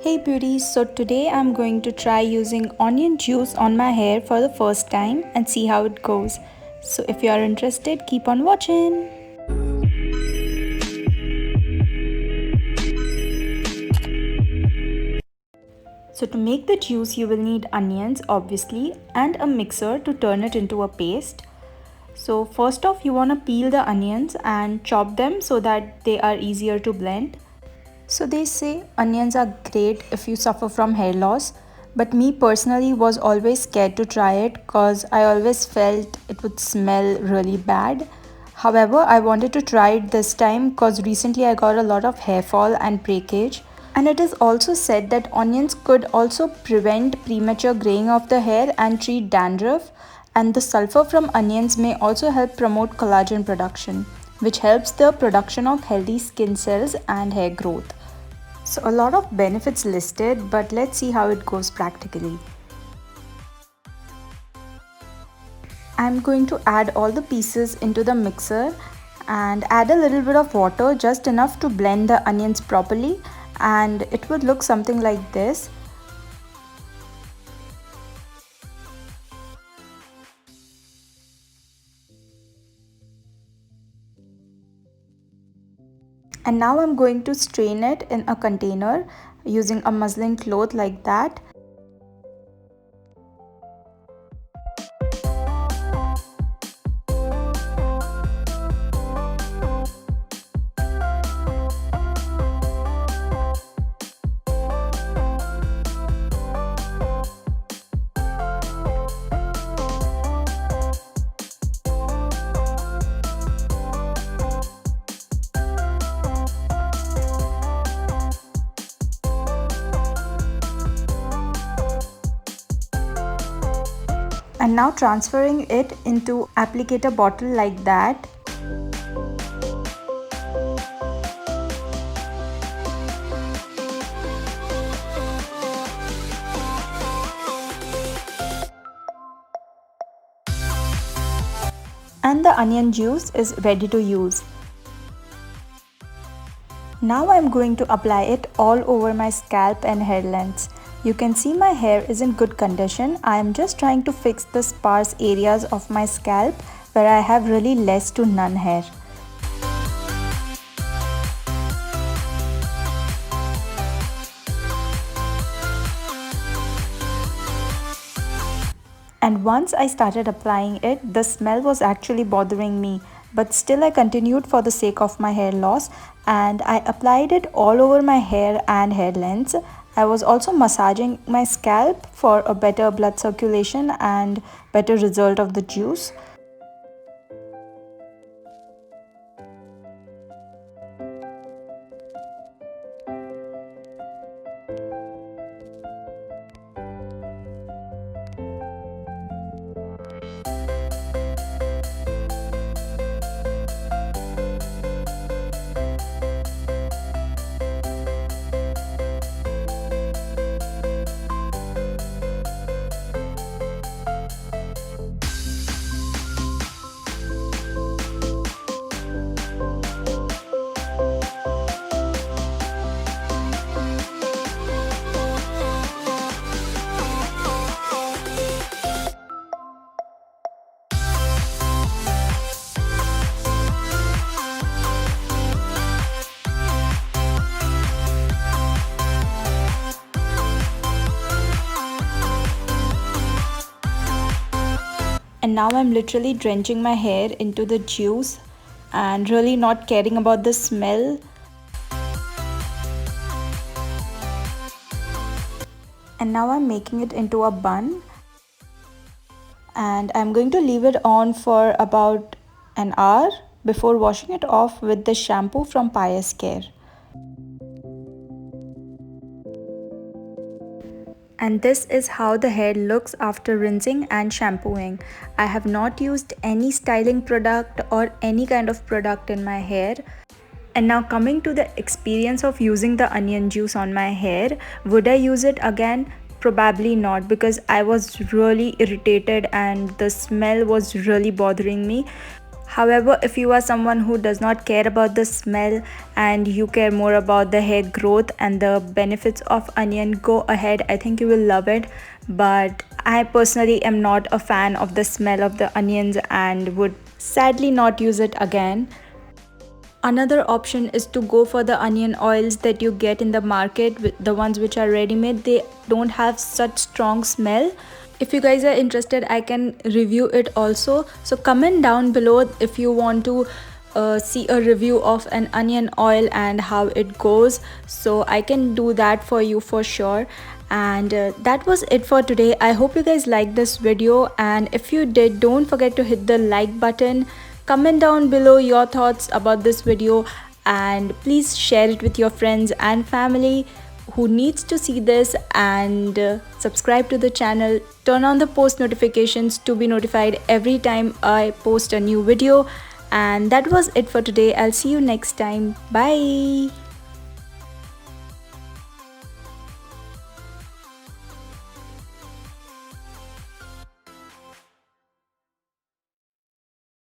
Hey beauties, so today I'm going to try using onion juice on my hair for the first time and see how it goes. So if you are interested, keep on watching. So to make the juice you will need onions obviously and a mixer to turn it into a paste. So first off you want to peel the onions and chop them so that they are easier to blend. So they say onions are great if you suffer from hair loss, but me personally was always scared to try it cause I always felt it would smell really bad. However, I wanted to try it this time cause recently I got a lot of hair fall and breakage. And it is also said that onions could also prevent premature graying of the hair and treat dandruff, and the sulfur from onions may also help promote collagen production, which helps the production of healthy skin cells and hair growth. So a lot of benefits listed, but let's see how it goes practically. I'm going to add all the pieces into the mixer and add a little bit of water, just enough to blend the onions properly, and it would look something like this. And now I'm going to strain it in a container using a muslin cloth like that. And now transferring it into applicator bottle like that. And the onion juice is ready to use. Now I'm going to apply it all over my scalp and hair lengths. You can see my hair is in good condition. I am just trying to fix the sparse areas of my scalp where I have really less to none hair. And once I started applying it, the smell was actually bothering me, but still I continued for the sake of my hair loss, and I applied it all over my hair and hair lengths. I was also massaging my scalp for a better blood circulation and better result of the juice. And now I'm literally drenching my hair into the juice and really not caring about the smell. And now I'm making it into a bun, and I'm going to leave it on for about an hour before washing it off with the shampoo from Pious Care. And this is how the hair looks after rinsing and shampooing. I have not used any styling product or any kind of product in my hair. And now coming to the experience of using the onion juice on my hair, would I use it again? Probably not, because I was really irritated and the smell was really bothering me. However, if you are someone who does not care about the smell and you care more about the hair growth and the benefits of onion, go ahead. I think you will love it. But I personally am not a fan of the smell of the onions and would sadly not use it again. Another option is to go for the onion oils that you get in the market, the ones which are ready made. They don't have such strong smell. If you guys are interested, I can review it also. So comment down below if you want to see a review of an onion oil and how it goes, so I can do that for you for sure. And that was it for today. I hope you guys liked this video, and if you did, don't forget to hit the like button. Comment down below your thoughts about this video, and please share it with your friends and family who needs to see this, and subscribe to the channel. Turn on the post notifications to be notified every time I post a new video. And that was it for today. I'll see you next time. Bye.